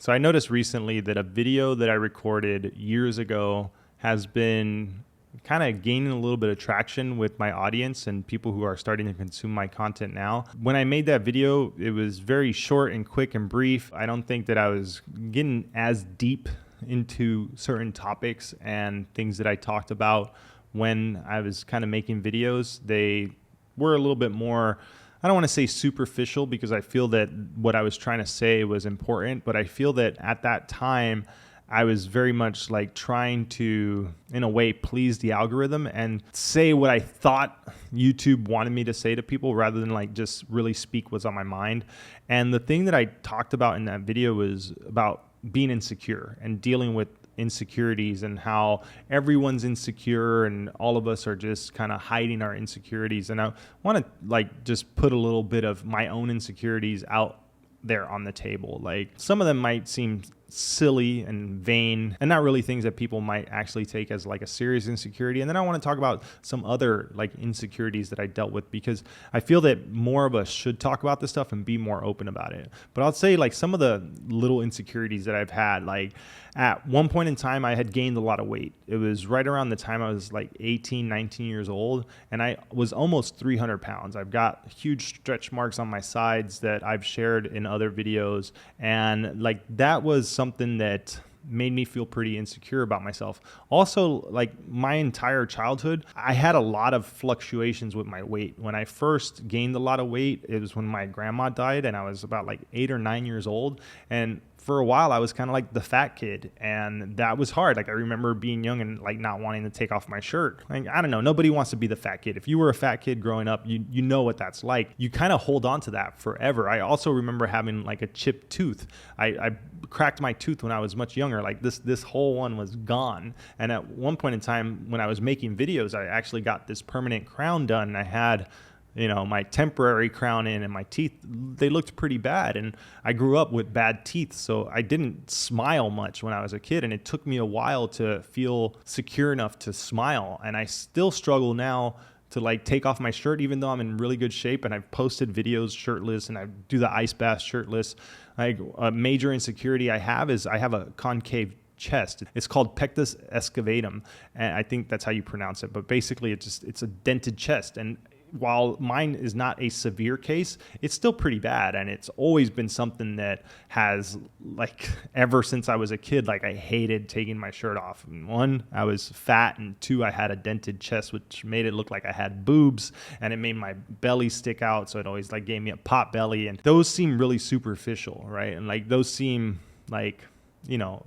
So I noticed recently that a video that I recorded years ago has been kind of gaining a little bit of traction with my audience and people who are starting to consume my content now. When I made that video, it was very short and quick and brief. I don't think that I was getting as deep into certain topics and things that I talked about when I was kind of making videos. They were a little bit more, I don't want to say superficial, because I feel that what I was trying to say was important, but I feel that at that time I was very much like trying to, in a way, please the algorithm and say what I thought YouTube wanted me to say to people rather than like just really speak what's on my mind. And the thing that I talked about in that video was about being insecure and dealing with insecurities and how everyone's insecure and all of us are just kind of hiding our insecurities. And I want to like just put a little bit of my own insecurities out there on the table. Like some of them might seem silly and vain and not really things that people might actually take as like a serious insecurity. And then I want to talk about some other like insecurities that I dealt with, because I feel that more of us should talk about this stuff and be more open about it. But I'll say like some of the little insecurities that I've had, like at one point in time, I had gained a lot of weight. It was right around the time I was like 18, 19 years old, and I was almost 300 pounds. I've got huge stretch marks on my sides that I've shared in other videos. And like that was something that made me feel pretty insecure about myself. Also, like my entire childhood, I had a lot of fluctuations with my weight. When I first gained a lot of weight, it was when my grandma died and I was about like 8 or 9 years old. And for a while, I was kind of like the fat kid, and that was hard. Like I remember being young and like not wanting to take off my shirt. Like, I don't know, nobody wants to be the fat kid. If you were a fat kid growing up, you know what that's like. You kind of hold on to that forever. I also remember having like a chipped tooth. I cracked my tooth when I was much younger. Like this whole one was gone. And at one point in time when I was making videos, I actually got this permanent crown done. And I had my temporary crown in, and my teeth, they looked pretty bad. And I grew up with bad teeth, so I didn't smile much when I was a kid. And it took me a while to feel secure enough to smile. And I still struggle now to like take off my shirt, even though I'm in really good shape. And I've posted videos shirtless, and I do the ice bath shirtless. Like a major insecurity I have is I have a concave chest. It's called pectus excavatum, and I think that's how you pronounce it. But basically, it's a dented chest. And while mine is not a severe case, it's still pretty bad. And it's always been something that has, like, ever since I was a kid, like I hated taking my shirt off. And one, I was fat, and two, I had a dented chest, which made it look like I had boobs, and it made my belly stick out. So it always like gave me a pot belly. And those seem really superficial, right? And like those seem like,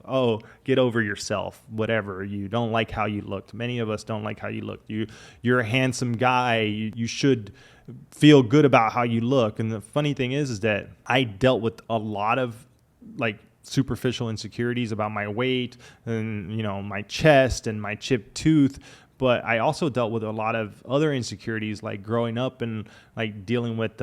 oh, get over yourself, whatever. You don't like how you looked. Many of us don't like how you look. You're a handsome guy. You should feel good about how you look. And the funny thing is that I dealt with a lot of like superficial insecurities about my weight and, my chest and my chipped tooth. But I also dealt with a lot of other insecurities, like growing up and like dealing with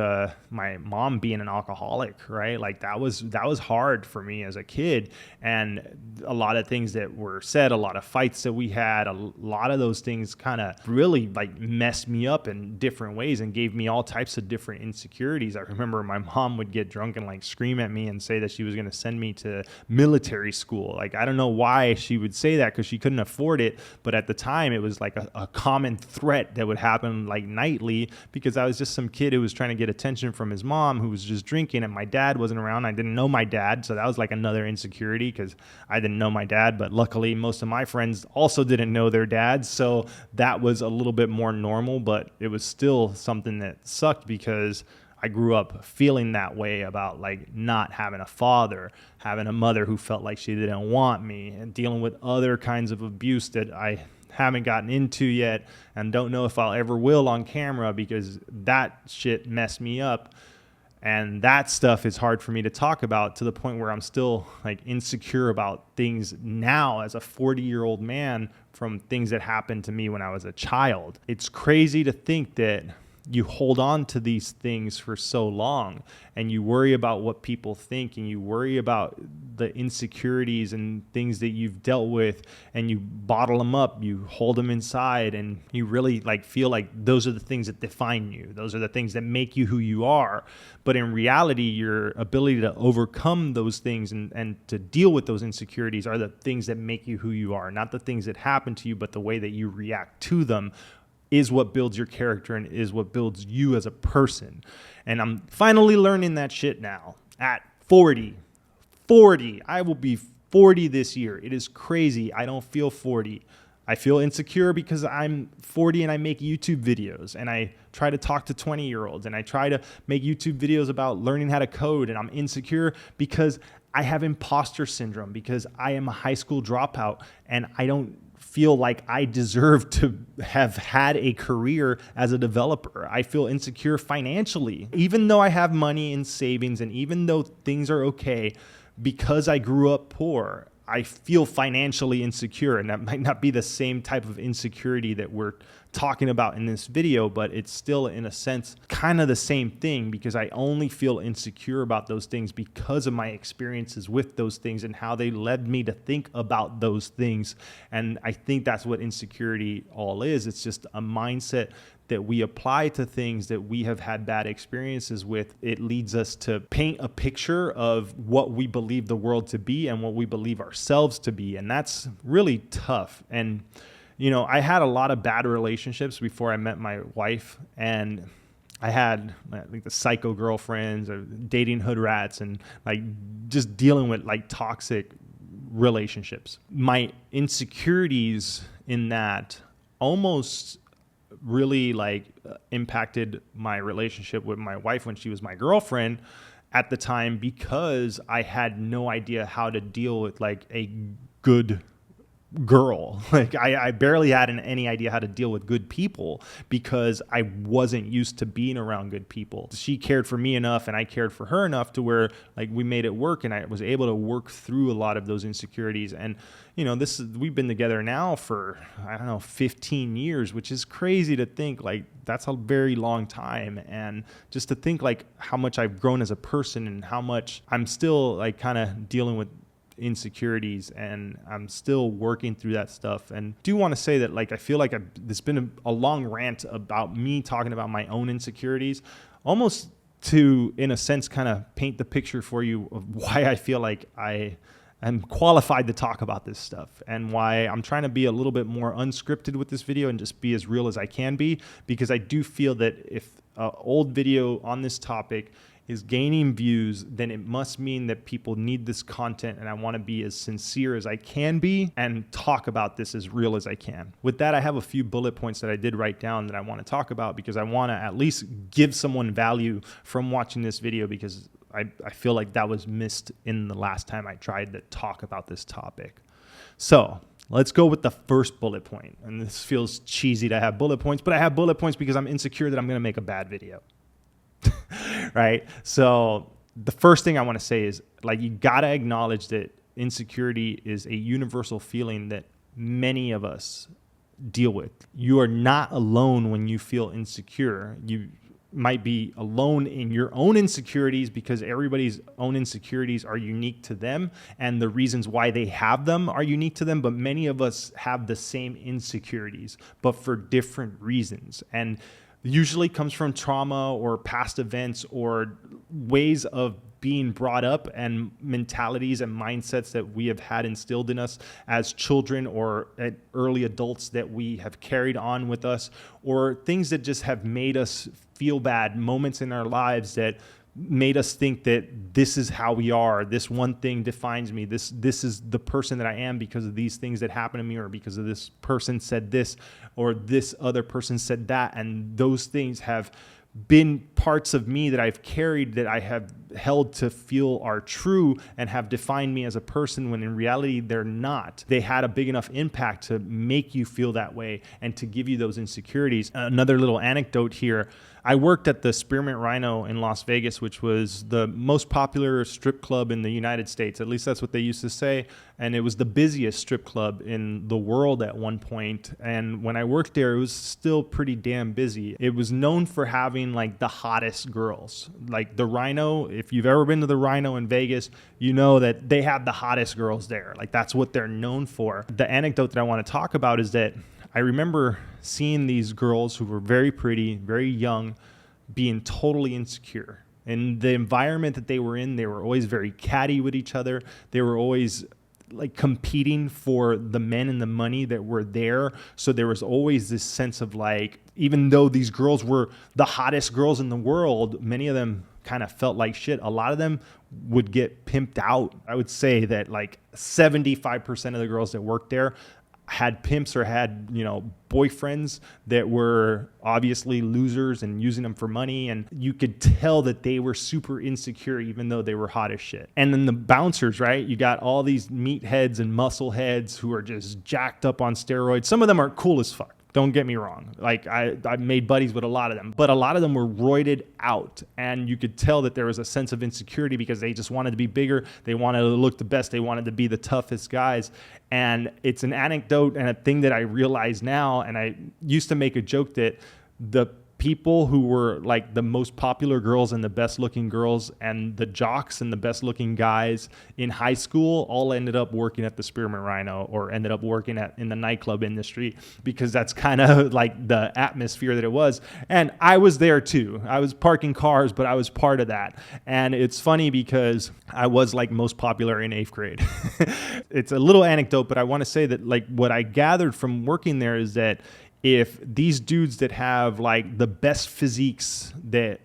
my mom being an alcoholic, right? Like that was hard for me as a kid. And a lot of things that were said, a lot of fights that we had, a lot of those things kind of really like messed me up in different ways and gave me all types of different insecurities. I remember my mom would get drunk and like scream at me and say that she was going to send me to military school. Like, I don't know why she would say that, because she couldn't afford it. But at the time it was like a common threat that would happen like nightly, because I was just some kid who was trying to get attention from his mom, who was just drinking, and my dad wasn't around. I didn't know my dad, so that was like another insecurity, because I didn't know my dad. But luckily most of my friends also didn't know their dads, so that was a little bit more normal. But it was still something that sucked, because I grew up feeling that way about like not having a father, having a mother who felt like she didn't want me, and dealing with other kinds of abuse that I haven't gotten into yet and don't know if I'll ever will on camera, because that shit messed me up. And that stuff is hard for me to talk about, to the point where I'm still like insecure about things now as a 40-year-old man from things that happened to me when I was a child. It's crazy to think that you hold on to these things for so long, and you worry about what people think, and you worry about the insecurities and things that you've dealt with, and you bottle them up, you hold them inside, and you really like feel like those are the things that define you. Those are the things that make you who you are. But in reality, your ability to overcome those things and to deal with those insecurities are the things that make you who you are, not the things that happen to you, but the way that you react to them is what builds your character and is what builds you as a person. And I'm finally learning that shit now at 40. I will be 40 this year. It is crazy. I don't feel 40. I feel insecure because I'm 40 and I make YouTube videos and I try to talk to 20-year-olds and I try to make YouTube videos about learning how to code, and I'm insecure because I have imposter syndrome, because I am a high school dropout and I don't feel like I deserve to have had a career as a developer. I feel insecure financially. Even though I have money in savings and even though things are okay, because I grew up poor, I feel financially insecure. And that might not be the same type of insecurity that we're talking about in this video, but it's still, in a sense, kind of the same thing, because I only feel insecure about those things because of my experiences with those things and how they led me to think about those things. And I think that's what insecurity all is. It's just a mindset that we apply to things that we have had bad experiences with. It leads us to paint a picture of what we believe the world to be and what we believe ourselves to be. And that's really tough. And you know, I had a lot of bad relationships before I met my wife, and I had like the psycho girlfriends or dating hood rats and like just dealing with like toxic relationships. My insecurities in that almost really like impacted my relationship with my wife when she was my girlfriend at the time, because I had no idea how to deal with like a good girl. Like I barely had any idea how to deal with good people because I wasn't used to being around good people. She cared for me enough and I cared for her enough to where like we made it work, and I was able to work through a lot of those insecurities. And you know, we've been together now for, I don't know, 15 years, which is crazy to think. Like that's a very long time. And just to think like how much I've grown as a person and how much I'm still like kind of dealing with insecurities, and I'm still working through that stuff. And do want to say that like I feel like there's been a long rant about me talking about my own insecurities, almost to, in a sense, kind of paint the picture for you of why I feel like I am qualified to talk about this stuff, and why I'm trying to be a little bit more unscripted with this video and just be as real as I can be, because I do feel that if an old video on this topic is gaining views, then it must mean that people need this content, and I want to be as sincere as I can be and talk about this as real as I can. With that, I have a few bullet points that I did write down that I want to talk about, because I want to at least give someone value from watching this video, because I feel like that was missed in the last time I tried to talk about this topic. So let's go with the first bullet point. And this feels cheesy to have bullet points, but I have bullet points because I'm insecure that I'm going to make a bad video. Right? So the first thing I want to say is like, you got to acknowledge that insecurity is a universal feeling that many of us deal with. You are not alone when you feel insecure. You might be alone in your own insecurities because everybody's own insecurities are unique to them, and the reasons why they have them are unique to them. But many of us have the same insecurities, but for different reasons. And usually comes from trauma or past events or ways of being brought up and mentalities and mindsets that we have had instilled in us as children or early adults that we have carried on with us, or things that just have made us feel bad, moments in our lives that made us think that this is how we are. This one thing defines me. This is the person that I am because of these things that happened to me, or because of this person said this, or this other person said that. And those things have been parts of me that I've carried, that I have held to feel are true and have defined me as a person when in reality they're not. They had a big enough impact to make you feel that way and to give you those insecurities. Another little anecdote here. I worked at the Spearmint Rhino in Las Vegas, which was the most popular strip club in the United States. At least that's what they used to say. And it was the busiest strip club in the world at one point. And when I worked there, it was still pretty damn busy. It was known for having like the hottest girls. Like the Rhino, if you've ever been to the Rhino in Vegas, you know that they have the hottest girls there. Like that's what they're known for. The anecdote that I want to talk about is that I remember seeing these girls who were very pretty, very young, being totally insecure. In the environment that they were in, they were always very catty with each other. They were always like competing for the men and the money that were there. So there was always this sense of like, even though these girls were the hottest girls in the world, many of them kind of felt like shit. A lot of them would get pimped out. I would say that like 75% of the girls that worked there had pimps or had, boyfriends that were obviously losers and using them for money. And you could tell that they were super insecure, even though they were hot as shit. And then the bouncers, right? You got all these meatheads and muscle heads who are just jacked up on steroids. Some of them are cool as fuck. Don't get me wrong. Like I made buddies with a lot of them, but a lot of them were roided out, and you could tell that there was a sense of insecurity because they just wanted to be bigger. They wanted to look the best. They wanted to be the toughest guys. And it's an anecdote and a thing that I realize now. And I used to make a joke that the people who were like the most popular girls and the best looking girls and the jocks and the best looking guys in high school all ended up working at the Spearmint Rhino or ended up working in the nightclub industry, because that's kind of like the atmosphere that it was. And I was there too. I was parking cars, but I was part of that. And it's funny because I was like most popular in 8th grade. It's a little anecdote, but I want to say that like what I gathered from working there is that if these dudes that have like the best physiques that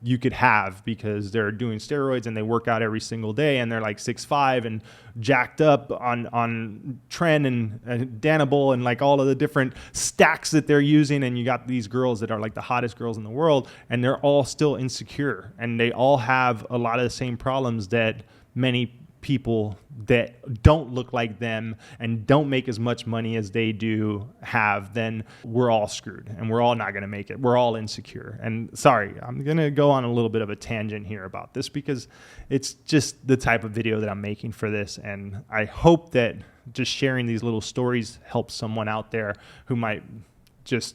you could have because they're doing steroids and they work out every single day and they're like 6'5" and jacked up on Tren and Danable and like all of the different stacks that they're using, and you got these girls that are like the hottest girls in the world and they're all still insecure and they all have a lot of the same problems that many people that don't look like them and don't make as much money as they do have, then we're all screwed and we're all not going to make it. We're all insecure. And sorry, I'm going to go on a little bit of a tangent here about this because it's just the type of video that I'm making for this. And I hope that just sharing these little stories helps someone out there who might just,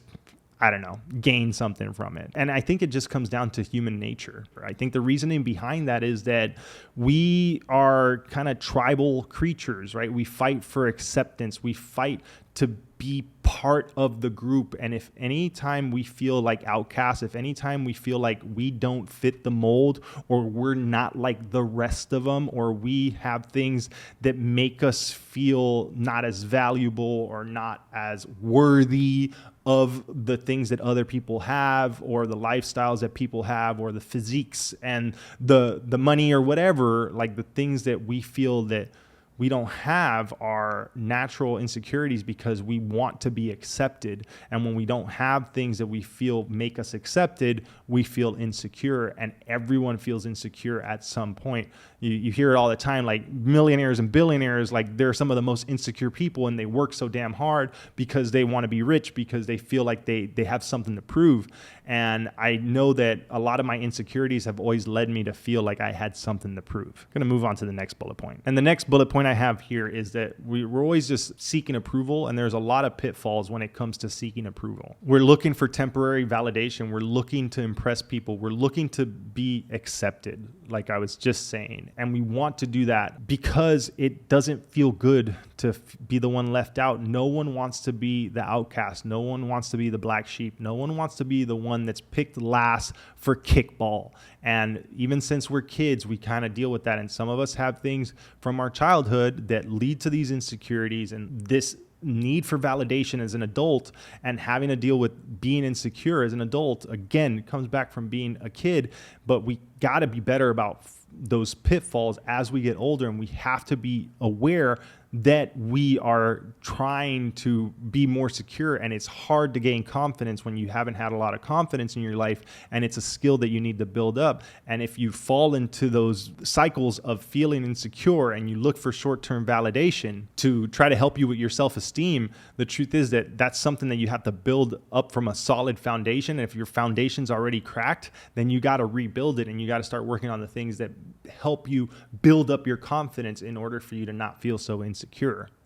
I don't know, gain something from it. And I think it just comes down to human nature. I think the reasoning behind that is that we are kind of tribal creatures, right? We fight for acceptance. We fight to be part of the group. And if any time we feel like outcasts, if any time we feel like we don't fit the mold or we're not like the rest of them, or we have things that make us feel not as valuable or not as worthy of the things that other people have, or the lifestyles that people have, or the physiques and the money or whatever, like the things that we feel that we don't have are natural insecurities because we want to be accepted. And when we don't have things that we feel make us accepted, we feel insecure, and everyone feels insecure at some point. You hear it all the time, like millionaires and billionaires, like they're some of the most insecure people, and they work so damn hard because they want to be rich, because they feel like they have something to prove. And I know that a lot of my insecurities have always led me to feel like I had something to prove. I'm going to move on to the next bullet point. And the next bullet point I have here is that we're always just seeking approval, and there's a lot of pitfalls when it comes to seeking approval. We're looking for temporary validation. We're looking to impress people. We're looking to be accepted, like I was just saying. And we want to do that because it doesn't feel good to be the one left out. No one wants to be the outcast. No one wants to be the black sheep. No one wants to be the one that's picked last for kickball. And even since we're kids, we kind of deal with that. And some of us have things from our childhood that lead to these insecurities and this need for validation as an adult, and having to deal with being insecure as an adult. Again, it comes back from being a kid, but we got to be better about those pitfalls as we get older, and we have to be aware that we are trying to be more secure, and it's hard to gain confidence when you haven't had a lot of confidence in your life, and it's a skill that you need to build up. And if you fall into those cycles of feeling insecure and you look for short-term validation to try to help you with your self-esteem, the truth is that that's something that you have to build up from a solid foundation. And if your foundation's already cracked, then you got to rebuild it, and you got to start working on the things that help you build up your confidence in order for you to not feel so insecure.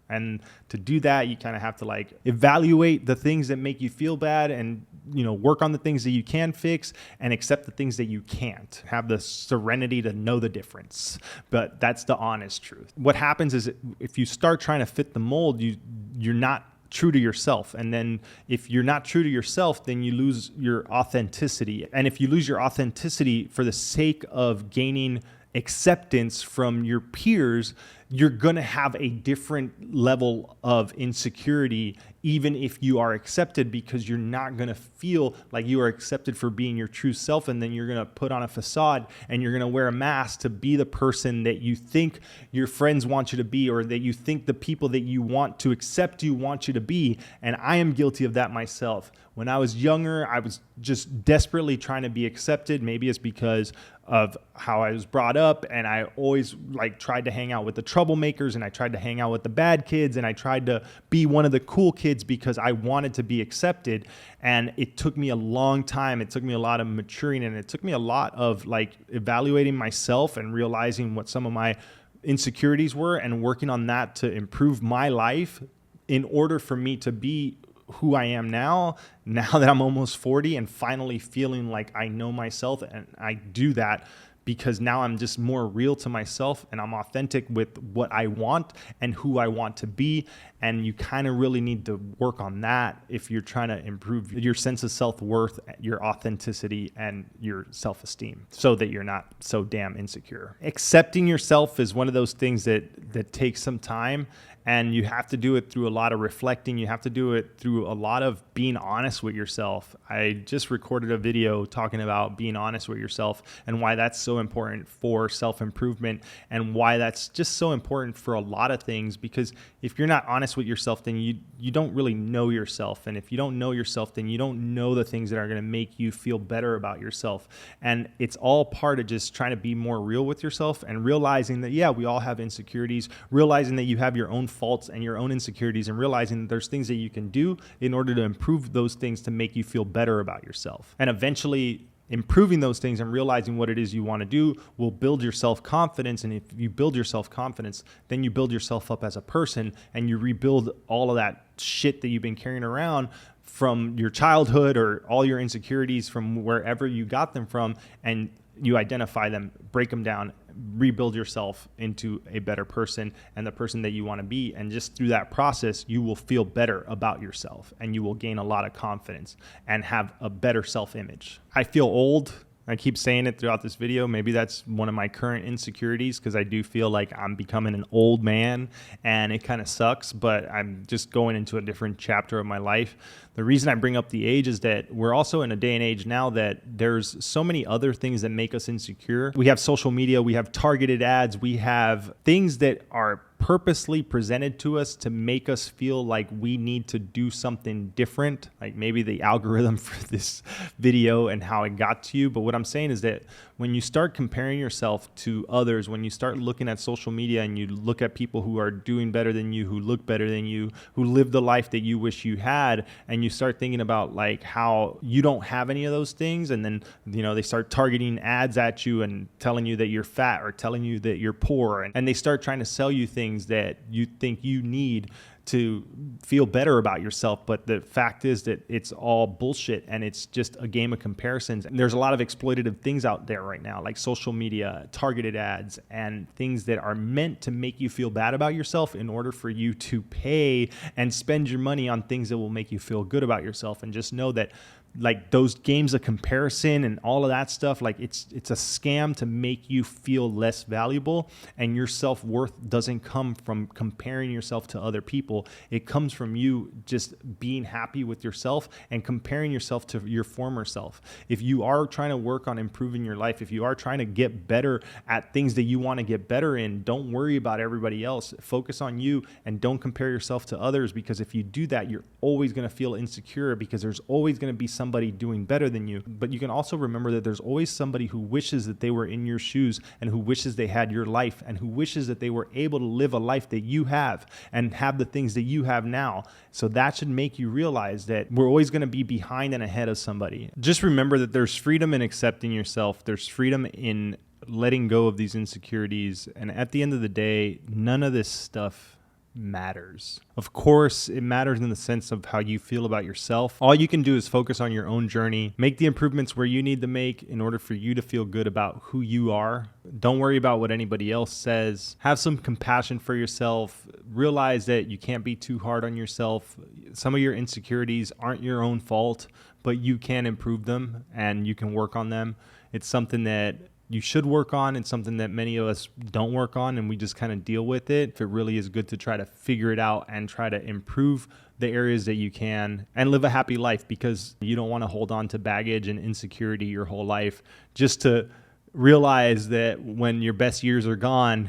And to do that, you kind of have to like evaluate the things that make you feel bad, and work on the things that you can fix, and accept the things that you can't. Have the serenity to know the difference. But that's the honest truth. What happens is if you start trying to fit the mold, you're not true to yourself. And then if you're not true to yourself, then you lose your authenticity. And if you lose your authenticity for the sake of gaining acceptance from your peers, you're going to have a different level of insecurity, even if you are accepted, because you're not going to feel like you are accepted for being your true self. And then you're going to put on a facade, and you're going to wear a mask to be the person that you think your friends want you to be, or that you think the people that you want to accept you want you to be. And I am guilty of that myself. When I was younger, I was just desperately trying to be accepted. Maybe it's because of how I was brought up, and I always tried to hang out with the troublemakers, and I tried to hang out with the bad kids, and I tried to be one of the cool kids because I wanted to be accepted. And it took me a long time. It took me a lot of maturing, and it took me a lot of evaluating myself and realizing what some of my insecurities were, and working on that to improve my life in order for me to be who I am now that I'm almost 40, and finally feeling like I know myself. And I do that because now I'm just more real to myself, and I'm authentic with what I want and who I want to be. And you kind of really need to work on that if you're trying to improve your sense of self-worth, your authenticity, and your self-esteem, so that you're not so damn insecure. Accepting yourself is one of those things that takes some time. And you have to do it through a lot of reflecting. You have to do it through a lot of being honest with yourself. I just recorded a video talking about being honest with yourself, and why that's so important for self-improvement, and why that's just so important for a lot of things. Because if you're not honest with yourself, then you don't really know yourself. And if you don't know yourself, then you don't know the things that are going to make you feel better about yourself. And it's all part of just trying to be more real with yourself, and realizing that, yeah, we all have insecurities, realizing that you have your own faults and your own insecurities, and realizing that there's things that you can do in order to improve those things to make you feel better about yourself. And eventually improving those things and realizing what it is you want to do will build your self-confidence. And if you build your self-confidence, then you build yourself up as a person, and you rebuild all of that shit that you've been carrying around from your childhood, or all your insecurities from wherever you got them from, and you identify them, break them down, rebuild yourself into a better person and the person that you want to be. And just through that process, you will feel better about yourself, and you will gain a lot of confidence and have a better self-image. I feel old. I keep saying it throughout this video. Maybe that's one of my current insecurities, because I do feel like I'm becoming an old man, and it kind of sucks, but I'm just going into a different chapter of my life. The reason I bring up the age is that we're also in a day and age now that there's so many other things that make us insecure. We have social media, we have targeted ads, we have things that are purposely presented to us to make us feel like we need to do something different, like maybe the algorithm for this video and how it got to you. But what I'm saying is that when you start comparing yourself to others, when you start looking at social media and you look at people who are doing better than you, who look better than you, who live the life that you wish you had, and you start thinking about how you don't have any of those things, and then they start targeting ads at you and telling you that you're fat, or telling you that you're poor, and they start trying to sell you things that you think you need to feel better about yourself. But the fact is that it's all bullshit, and it's just a game of comparisons. And there's a lot of exploitative things out there right now, like social media, targeted ads, and things that are meant to make you feel bad about yourself in order for you to pay and spend your money on things that will make you feel good about yourself. And just know that like those games of comparison and all of that stuff, like it's a scam to make you feel less valuable, and your self-worth doesn't come from comparing yourself to other people. It comes from you just being happy with yourself and comparing yourself to your former self. If you are trying to work on improving your life, if you are trying to get better at things that you want to get better in, don't worry about everybody else. Focus on you and don't compare yourself to others, because if you do that, you're always going to feel insecure, because there's always going to be somebody doing better than you. But you can also remember that there's always somebody who wishes that they were in your shoes, and who wishes they had your life, and who wishes that they were able to live a life that you have and have the things that you have now. So that should make you realize that we're always going to be behind and ahead of somebody. Just remember that there's freedom in accepting yourself. There's freedom in letting go of these insecurities. And at the end of the day, none of this stuff matters. Of course, it matters in the sense of how you feel about yourself. All you can do is focus on your own journey, make the improvements where you need to make in order for you to feel good about who you are. Don't worry about what anybody else says. Have some compassion for yourself. Realize that you can't be too hard on yourself. Some of your insecurities aren't your own fault, but you can improve them and you can work on them. It's something that you should work on. It's something that many of us don't work on, and we just kind of deal with it. It really is good to try to figure it out and try to improve the areas that you can and live a happy life, because you don't want to hold on to baggage and insecurity your whole life just to realize that when your best years are gone,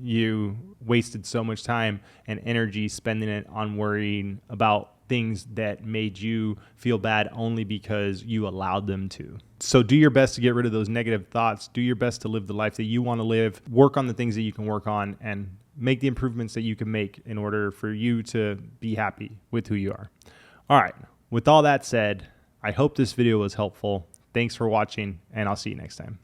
you wasted so much time and energy spending it on worrying about things that made you feel bad only because you allowed them to. So do your best to get rid of those negative thoughts. Do your best to live the life that you want to live. Work on the things that you can work on and make the improvements that you can make in order for you to be happy with who you are. All right. With all that said, I hope this video was helpful. Thanks for watching, and I'll see you next time.